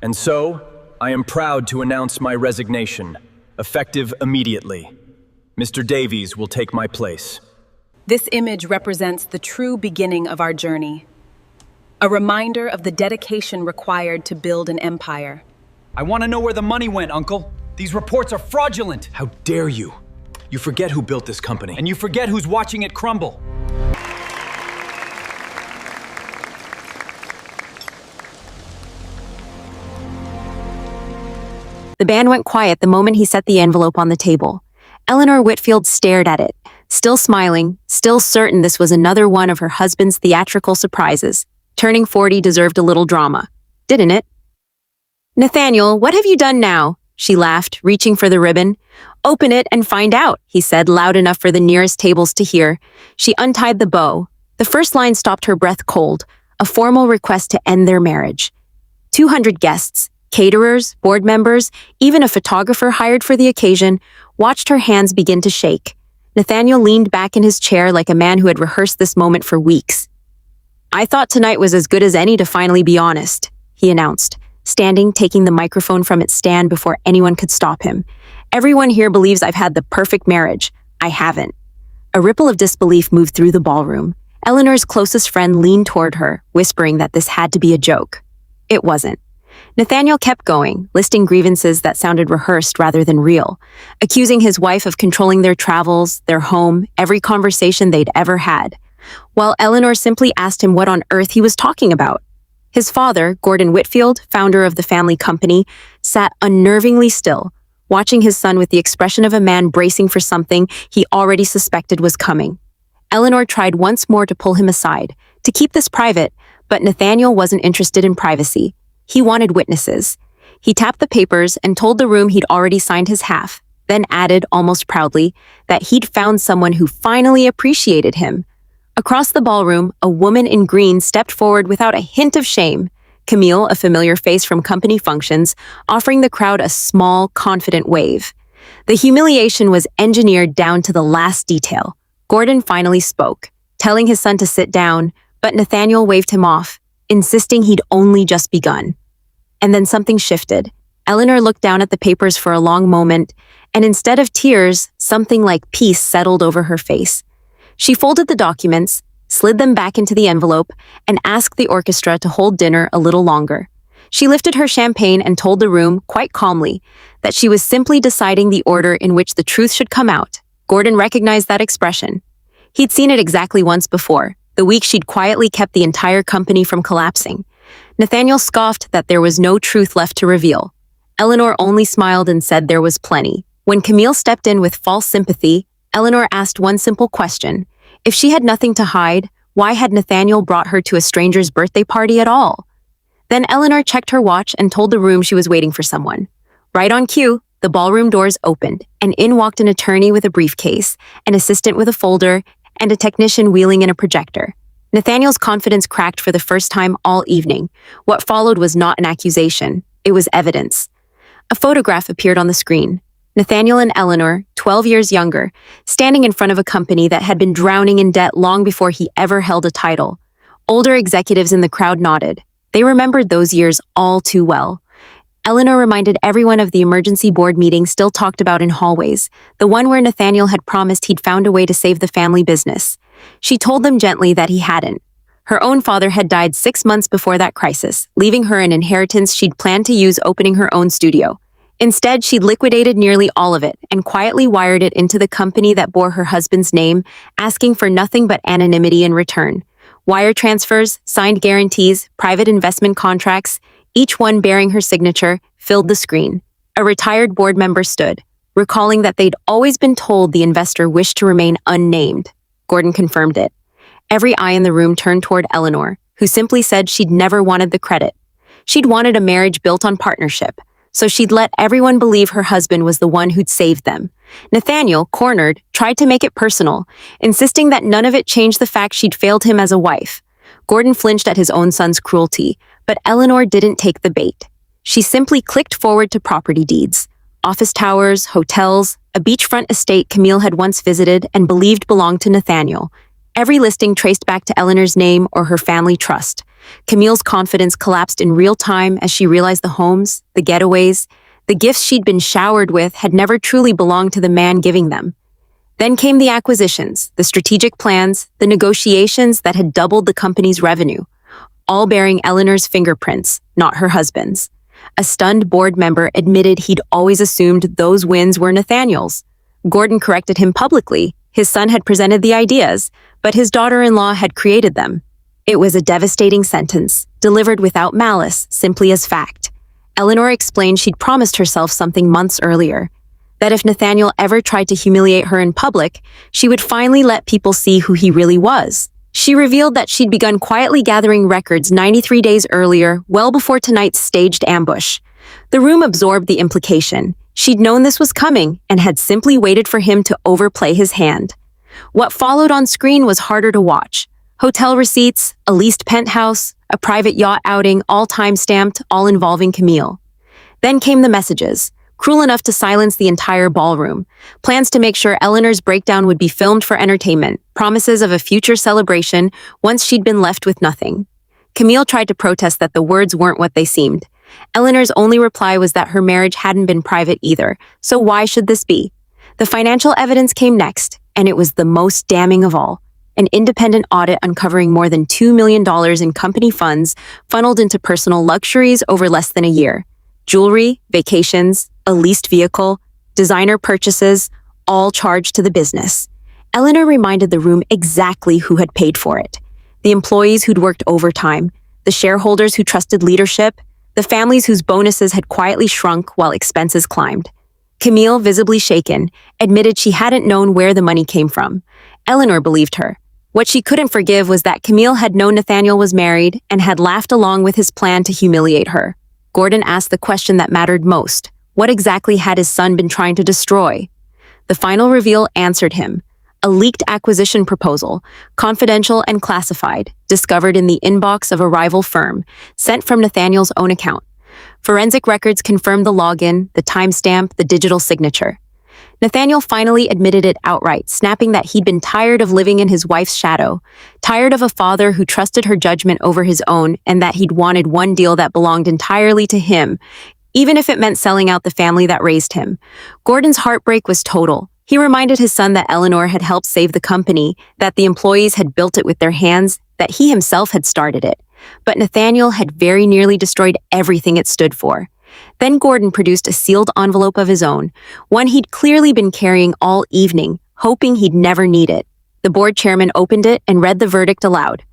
And so, I am proud to announce my resignation, effective immediately. Mr. Davies will take my place. This image represents the true beginning of our journey. A reminder of the dedication required to build an empire. I want to know where the money went, Uncle. These reports are fraudulent. How dare you? You forget who built this company. And you forget who's watching it crumble. The band went quiet the moment he set the envelope on the table. Eleanor Whitfield stared at it, still smiling, still certain this was another one of her husband's theatrical surprises. Turning 40 deserved a little drama, didn't it? "Nathaniel, what have you done now?" she laughed, reaching for the ribbon. "Open it and find out," he said, loud enough for the nearest tables to hear. She untied the bow. The first line stopped her breath cold, a formal request to end their marriage. 200 guests, caterers, board members, even a photographer hired for the occasion, watched her hands begin to shake. Nathaniel leaned back in his chair like a man who had rehearsed this moment for weeks. "I thought tonight was as good as any, to finally be honest," he announced, standing, taking the microphone from its stand before anyone could stop him. "Everyone here believes I've had the perfect marriage. I haven't." A ripple of disbelief moved through the ballroom. Eleanor's closest friend leaned toward her, whispering that this had to be a joke. It wasn't. Nathaniel kept going, listing grievances that sounded rehearsed rather than real, accusing his wife of controlling their travels, their home, every conversation they'd ever had, while Eleanor simply asked him what on earth he was talking about. His father, Gordon Whitfield, founder of the family company, sat unnervingly still, watching his son with the expression of a man bracing for something he already suspected was coming. Eleanor tried once more to pull him aside, to keep this private, but Nathaniel wasn't interested in privacy. He wanted witnesses. He tapped the papers and told the room he'd already signed his half, then added, almost proudly, that he'd found someone who finally appreciated him. Across the ballroom, a woman in green stepped forward without a hint of shame. Camille, a familiar face from company functions, offering the crowd a small, confident wave. The humiliation was engineered down to the last detail. Gordon finally spoke, telling his son to sit down, but Nathaniel waved him off, insisting he'd only just begun. And then something shifted. Eleanor looked down at the papers for a long moment, and instead of tears, something like peace settled over her face. She folded the documents, slid them back into the envelope, and asked the orchestra to hold dinner a little longer. She lifted her champagne and told the room, quite calmly, that she was simply deciding the order in which the truth should come out. Gordon recognized that expression. He'd seen it exactly once before, the week she'd quietly kept the entire company from collapsing. Nathaniel scoffed that there was no truth left to reveal. Eleanor only smiled and said there was plenty. When Camille stepped in with false sympathy, Eleanor asked one simple question. If she had nothing to hide, why had Nathaniel brought her to a stranger's birthday party at all? Then Eleanor checked her watch and told the room she was waiting for someone. Right on cue, the ballroom doors opened, and in walked an attorney with a briefcase, an assistant with a folder, and a technician wheeling in a projector. Nathaniel's confidence cracked for the first time all evening. What followed was not an accusation, it was evidence. A photograph appeared on the screen. Nathaniel and Eleanor, 12 years younger, standing in front of a company that had been drowning in debt long before he ever held a title. Older executives in the crowd nodded. They remembered those years all too well. Eleanor reminded everyone of the emergency board meeting still talked about in hallways, the one where Nathaniel had promised he'd found a way to save the family business. She told them gently that he hadn't. Her own father had died 6 months before that crisis, leaving her an inheritance she'd planned to use opening her own studio. Instead, she'd liquidated nearly all of it and quietly wired it into the company that bore her husband's name, asking for nothing but anonymity in return. Wire transfers, signed guarantees, private investment contracts, each one bearing her signature, filled the screen. A retired board member stood, recalling that they'd always been told the investor wished to remain unnamed. Gordon confirmed it. Every eye in the room turned toward Eleanor, who simply said she'd never wanted the credit. She'd wanted a marriage built on partnership, so she'd let everyone believe her husband was the one who'd saved them. Nathaniel, cornered, tried to make it personal, insisting that none of it changed the fact she'd failed him as a wife. Gordon flinched at his own son's cruelty, but Eleanor didn't take the bait. She simply clicked forward to property deeds. Office towers, hotels, a beachfront estate Camille had once visited and believed belonged to Nathaniel. Every listing traced back to Eleanor's name or her family trust. Camille's confidence collapsed in real time as she realized the homes, the getaways, the gifts she'd been showered with had never truly belonged to the man giving them. Then came the acquisitions, the strategic plans, the negotiations that had doubled the company's revenue, all bearing Eleanor's fingerprints, not her husband's. A stunned board member admitted he'd always assumed those wins were Nathaniel's. Gordon corrected him publicly. His son had presented the ideas, but his daughter-in-law had created them. It was a devastating sentence, delivered without malice, simply as fact. Eleanor explained she'd promised herself something months earlier, that if Nathaniel ever tried to humiliate her in public, she would finally let people see who he really was. She revealed that she'd begun quietly gathering records 93 days earlier, well before tonight's staged ambush. The room absorbed the implication. She'd known this was coming and had simply waited for him to overplay his hand. What followed on screen was harder to watch. Hotel receipts, a leased penthouse, a private yacht outing, all time-stamped, all involving Camille. Then came the messages, cruel enough to silence the entire ballroom. Plans to make sure Eleanor's breakdown would be filmed for entertainment. Promises of a future celebration once she'd been left with nothing. Camille tried to protest that the words weren't what they seemed. Eleanor's only reply was that her marriage hadn't been private either, so why should this be? The financial evidence came next, and it was the most damning of all. An independent audit uncovering more than $2 million in company funds funneled into personal luxuries over less than a year. Jewelry, vacations, a leased vehicle, designer purchases, all charged to the business. Eleanor reminded the room exactly who had paid for it. The employees who'd worked overtime, the shareholders who trusted leadership, the families whose bonuses had quietly shrunk while expenses climbed. Camille, visibly shaken, admitted she hadn't known where the money came from. Eleanor believed her. What she couldn't forgive was that Camille had known Nathaniel was married and had laughed along with his plan to humiliate her. Gordon asked the question that mattered most. What exactly had his son been trying to destroy? The final reveal answered him. A leaked acquisition proposal, confidential and classified, discovered in the inbox of a rival firm, sent from Nathaniel's own account. Forensic records confirmed the login, the timestamp, the digital signature. Nathaniel finally admitted it outright, snapping that he'd been tired of living in his wife's shadow, tired of a father who trusted her judgment over his own, and that he'd wanted one deal that belonged entirely to him, even if it meant selling out the family that raised him. Gordon's heartbreak was total. He reminded his son that Eleanor had helped save the company, that the employees had built it with their hands, that he himself had started it. But Nathaniel had very nearly destroyed everything it stood for. Then Gordon produced a sealed envelope of his own, one he'd clearly been carrying all evening, hoping he'd never need it. The board chairman opened it and read the verdict aloud.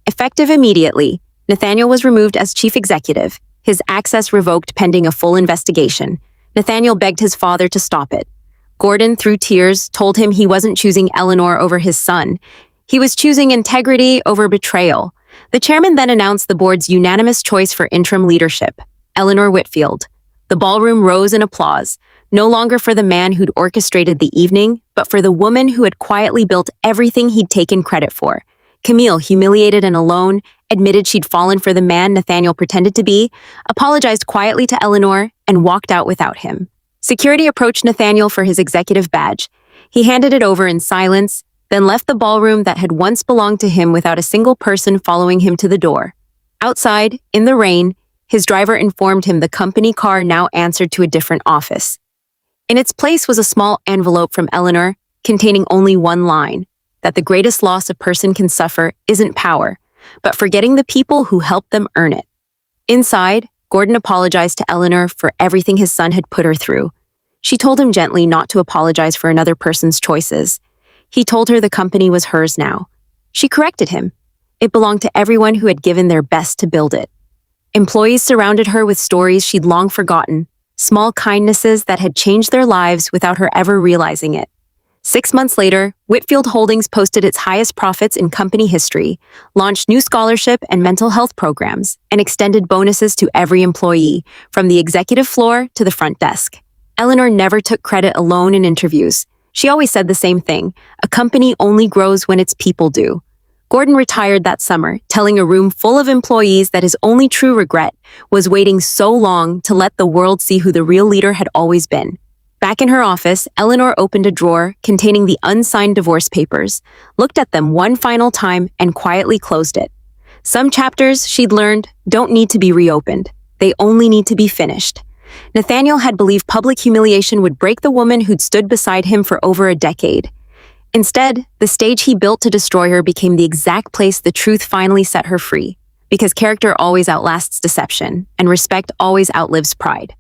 Effective immediately, Nathaniel was removed as chief executive, his access revoked pending a full investigation. Nathaniel begged his father to stop it. Gordon, through tears, told him he wasn't choosing Eleanor over his son. He was choosing integrity over betrayal. The chairman then announced the board's unanimous choice for interim leadership, Eleanor Whitfield. The ballroom rose in applause, no longer for the man who'd orchestrated the evening, but for the woman who had quietly built everything he'd taken credit for. Camille, humiliated and alone, admitted she'd fallen for the man Nathaniel pretended to be, apologized quietly to Eleanor, and walked out without him. Security approached Nathaniel for his executive badge. He handed it over in silence, then left the ballroom that had once belonged to him without a single person following him to the door. Outside, in the rain, his driver informed him the company car now answered to a different office. In its place was a small envelope from Eleanor, containing only one line, that the greatest loss a person can suffer isn't power, but forgetting the people who helped them earn it. Inside, Gordon apologized to Eleanor for everything his son had put her through. She told him gently not to apologize for another person's choices. He told her the company was hers now. She corrected him. It belonged to everyone who had given their best to build it. Employees surrounded her with stories she'd long forgotten, small kindnesses that had changed their lives without her ever realizing it. 6 months later, Whitfield Holdings posted its highest profits in company history, launched new scholarship and mental health programs, and extended bonuses to every employee, from the executive floor to the front desk. Eleanor never took credit alone in interviews. She always said the same thing: a company only grows when its people do. Gordon retired that summer, telling a room full of employees that his only true regret was waiting so long to let the world see who the real leader had always been. Back in her office, Eleanor opened a drawer containing the unsigned divorce papers, looked at them one final time, and quietly closed it. Some chapters, she'd learned, don't need to be reopened. They only need to be finished. Nathaniel had believed public humiliation would break the woman who'd stood beside him for over a decade. Instead, the stage he built to destroy her became the exact place the truth finally set her free. Because character always outlasts deception, and respect always outlives pride.